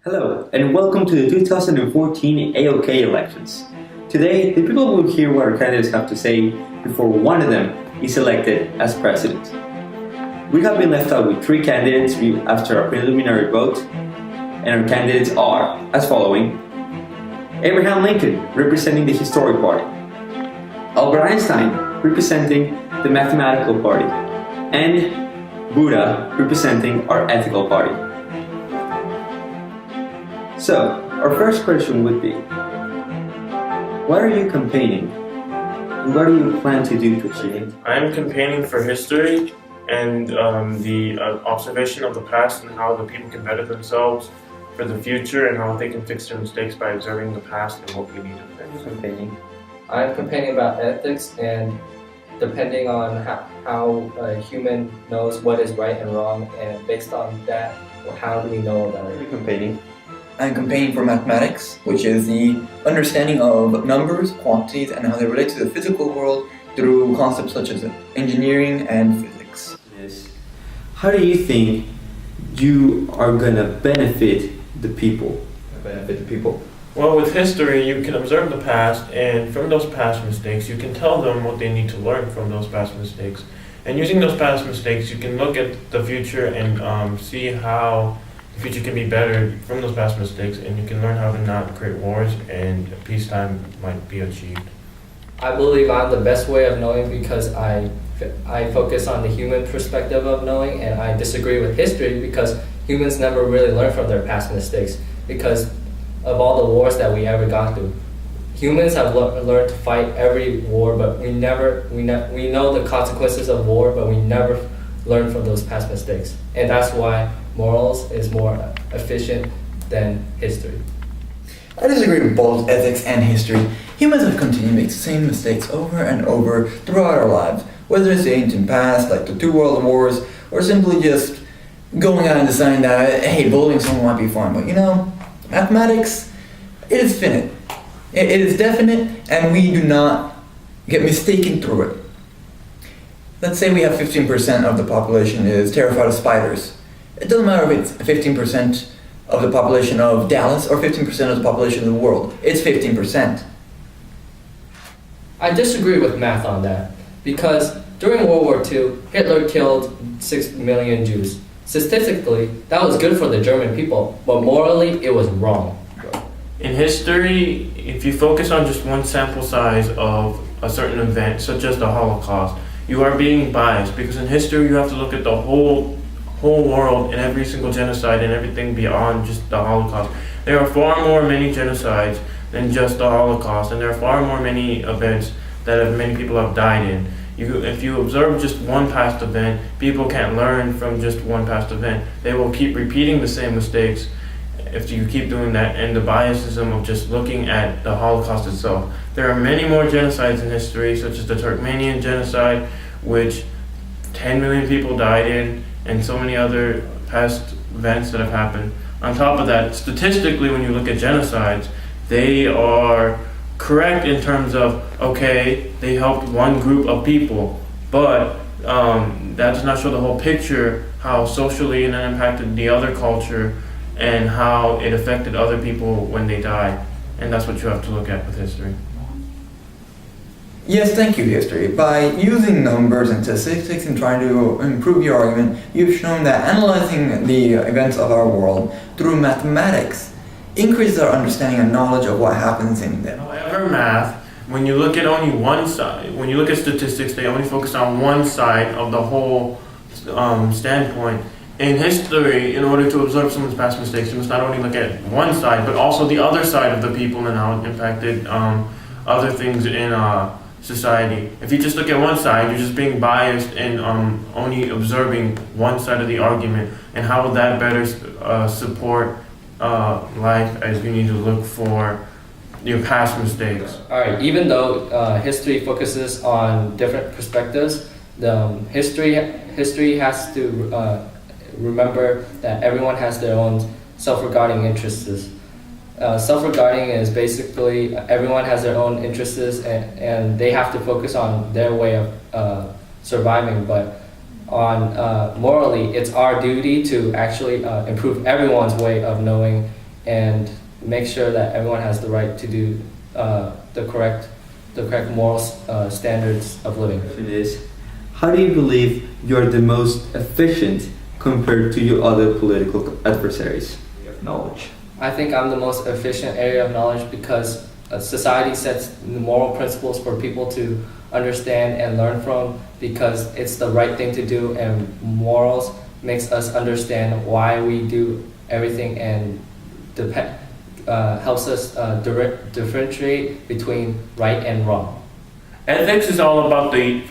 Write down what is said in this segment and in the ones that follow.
Hello, and welcome to the 2014 AOK elections. Today, the people will hear what our candidates have to say before one of them is elected as president. We have been left out with three candidates after our preliminary vote, and our candidates are as following: Abraham Lincoln, representing the Historic Party; Albert Einstein, representing the Mathematical Party; and Buddha, representing our Ethical Party. So, our first question would be, what are you campaigning, and what do you plan to do to achieve it? I'm campaigning for history and the observation of the past and how the people can better themselves for the future and how they can fix their mistakes by observing the past and what we need to fix. Campaigning. I'm campaigning about ethics, and depending on how a human knows what is right and wrong, and based on that, how do we know about What are it? you campaigning? I'm campaigning for mathematics, which is the understanding of numbers, quantities, and how they relate to the physical world through concepts such as engineering and physics. Yes. How do you think you are gonna benefit the people? Well, with history, you can observe the past, and from those past mistakes, you can tell them what they need to learn from those past mistakes. And using those past mistakes, you can look at the future and see how the future can be better from those past mistakes, and you can learn how to not create wars, and peacetime might be achieved. I believe I'm the best way of knowing because I focus on the human perspective of knowing, and I disagree with history because humans never really learn from their past mistakes because of all the wars that we ever gone through. Humans have learned to fight every war, but we know the consequences of war, but we never learn from those past mistakes. And that's why morals is more efficient than history. I disagree with both ethics and history. Humans have continued to make the same mistakes over and over throughout our lives, whether it's the ancient past, like the two world wars, or simply just going out and deciding that, hey, bullying someone might be fun. But mathematics, it is finite. It is definite, and we do not get mistaken through it. Let's say we have 15% of the population is terrified of spiders. It doesn't matter if it's 15% of the population of Dallas or 15% of the population of the world. It's 15%. I disagree with math on that because during World War II, Hitler killed 6 million Jews. Statistically, that was good for the German people, but morally, it was wrong. In history, if you focus on just one sample size of a certain event, such as the Holocaust, you are being biased because in history you have to look at the whole world and every single genocide and everything beyond just the Holocaust. There are many genocides than just the Holocaust, and there are many events that many people have died in. If you observe just one past event, people can't learn from just one past event. They will keep repeating the same mistakes if you keep doing that, and the biasism of just looking at the Holocaust itself. There are many more genocides in history, such as the Turkmenian genocide, which 10 million people died in, and so many other past events that have happened. On top of that, statistically, when you look at genocides, they are correct in terms of, okay, they helped one group of people, but that does not show the whole picture, how socially it impacted the other culture and how it affected other people when they died. And that's what you have to look at with history. Yes, thank you, history. By using numbers and statistics and trying to improve your argument, you've shown that analyzing the events of our world through mathematics increases our understanding and knowledge of what happens in them. However, math, when you look at only one side, when you look at statistics, they only focus on one side of the whole standpoint. In history, in order to observe someone's past mistakes, you must not only look at one side, but also the other side of the people and how it impacted other things in society. If you just look at one side, you're just being biased and only observing one side of the argument. And how will that better support life, as you need to look for your past mistakes? All right, even though history focuses on different perspectives, the history has to remember that everyone has their own self-regarding interests. Self-regarding is basically everyone has their own interests and they have to focus on their way of surviving, but on morally, it's our duty to actually improve everyone's way of knowing and make sure that everyone has the right to do the correct moral standards of living. Question is, how do you believe you're the most efficient compared to your other political adversaries? Knowledge. I think I'm the most efficient area of knowledge because society sets the moral principles for people to understand and learn from, because it's the right thing to do, and morals makes us understand why we do everything and helps us differentiate between right and wrong. Ethics is all about the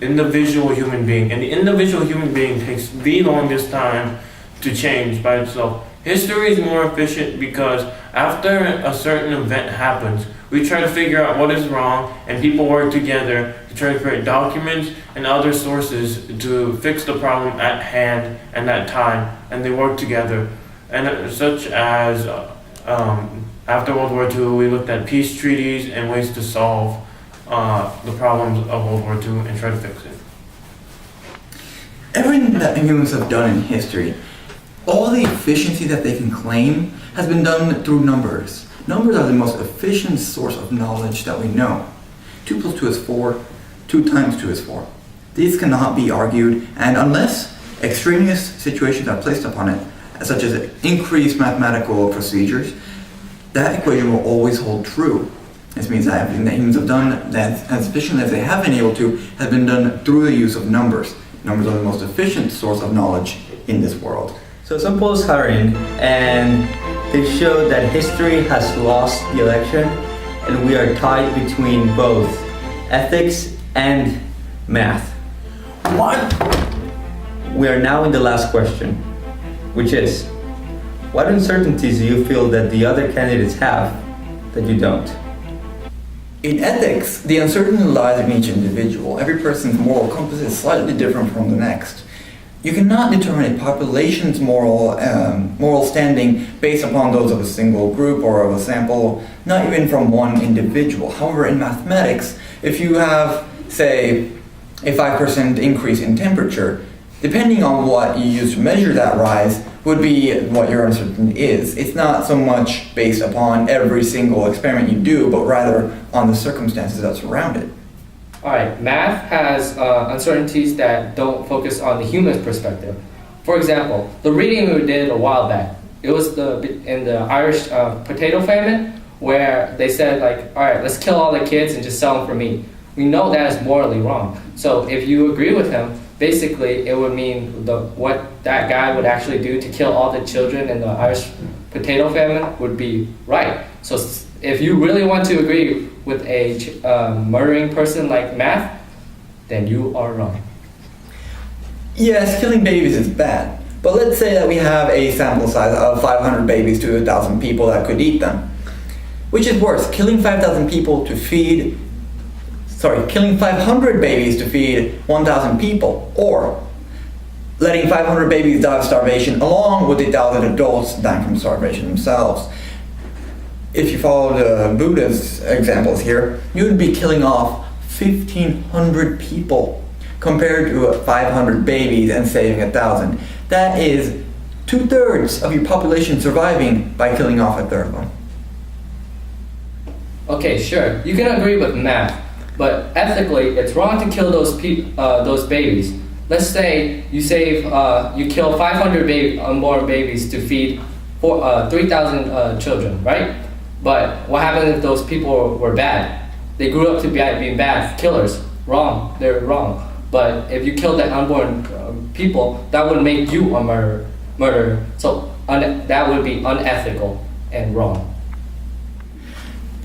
individual human being, and the individual human being takes the longest time to change by itself. History is more efficient because after a certain event happens, we try to figure out what is wrong, and people work together to try to create documents and other sources to fix the problem at hand and at time, and they work together. And such as after World War II, we looked at peace treaties and ways to solve the problems of World War II and try to fix it. Everything that humans have done in history, all the efficiency that they can claim has been done through numbers. Numbers are the most efficient source of knowledge that we know. 2 plus 2 is 4, 2 times 2 is 4. These cannot be argued, and unless extraneous situations are placed upon it, such as increased mathematical procedures, that equation will always hold true. This means that everything that humans have done, that as efficiently as they have been able to, has been done through the use of numbers. Numbers are the most efficient source of knowledge in this world. So some polls are in, and they show that history has lost the election, and we are tied between both ethics and math. What? We are now in the last question, which is, what uncertainties do you feel that the other candidates have that you don't? In ethics, the uncertainty lies in each individual. Every person's moral compass is slightly different from the next. You cannot determine a population's moral standing based upon those of a single group or of a sample, not even from one individual. However, in mathematics, if you have, say, a 5% increase in temperature, depending on what you use to measure that rise, would be what your uncertainty is. It's not so much based upon every single experiment you do, but rather on the circumstances that surround it. Alright, math has uncertainties that don't focus on the human perspective. For example, the reading we did a while back, it was in the Irish potato famine, where they said like, alright, let's kill all the kids and just sell them for meat. We know that is morally wrong. So if you agree with him, basically it would mean what that guy would actually do to kill all the children in the Irish potato famine would be right. So if you really want to agree with a murdering person like math, then you are wrong. Yes, killing babies is bad, but let's say that we have a sample size of 500 babies to 1,000 people that could eat them. Which is worse, killing 5,000 people to feed, killing 500 babies to feed 1,000 people, or letting 500 babies die of starvation along with 1,000 adults dying from starvation themselves. If you follow the Buddha's examples here, you would be killing off 1,500 people compared to 500 babies and saving 1,000. That is 2/3 of your population surviving by killing off 1/3 of them. Okay, sure, you can agree with math, but ethically, it's wrong to kill those babies. Let's say you kill 500 unborn babies to feed 3,000 children, right? But what happened if those people were bad? They grew up to being bad killers. Wrong. They're wrong. But if you kill the unborn people, that would make you a murderer. So that would be unethical and wrong.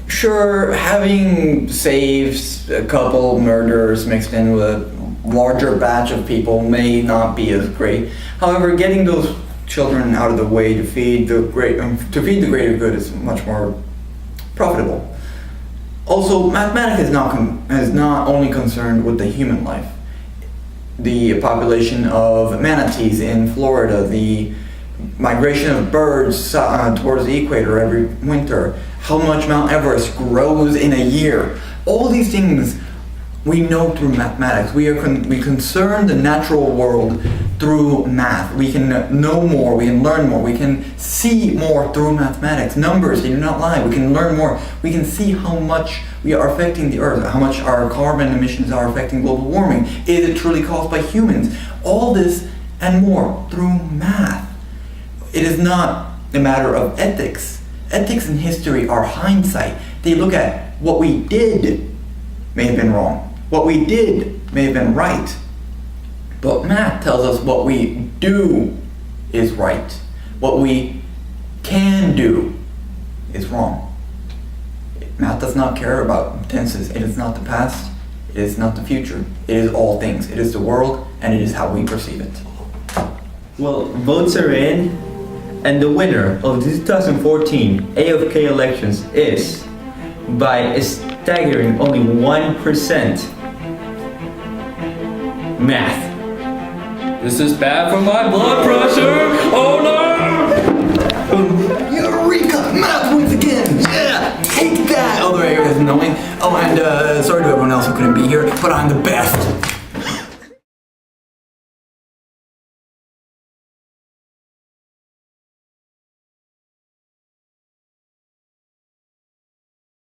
Sure, having saved a couple murderers mixed in with a larger batch of people may not be as great. However, getting those children out of the way to feed the greater good is much more profitable. Also, mathematics is not only concerned with the human life. The population of manatees in Florida, the migration of birds towards the equator every winter, how much Mount Everest grows in a year. All these things We know through mathematics. We concern the natural world through math. We can know more, we can learn more, we can see more through mathematics. Numbers, they do not lie. We can learn more. We can see how much we are affecting the earth, how much our carbon emissions are affecting global warming. Is it truly caused by humans? All this and more through math. It is not a matter of ethics. Ethics and history are hindsight. They look at what we did may have been wrong. What we did may have been right. But math tells us what we do is right. What we can do is wrong. Math does not care about tenses. It is not the past. It is not the future. It is all things. It is the world, and it is how we perceive it. Well, votes are in, and the winner of the 2014 AOK elections is, by a staggering only 1%, math. This is bad for my blood pressure. Oh no! Eureka! Math wins again! Yeah! Take that! Other areas knowing. Oh, and sorry to everyone else who couldn't be here, but I'm the best.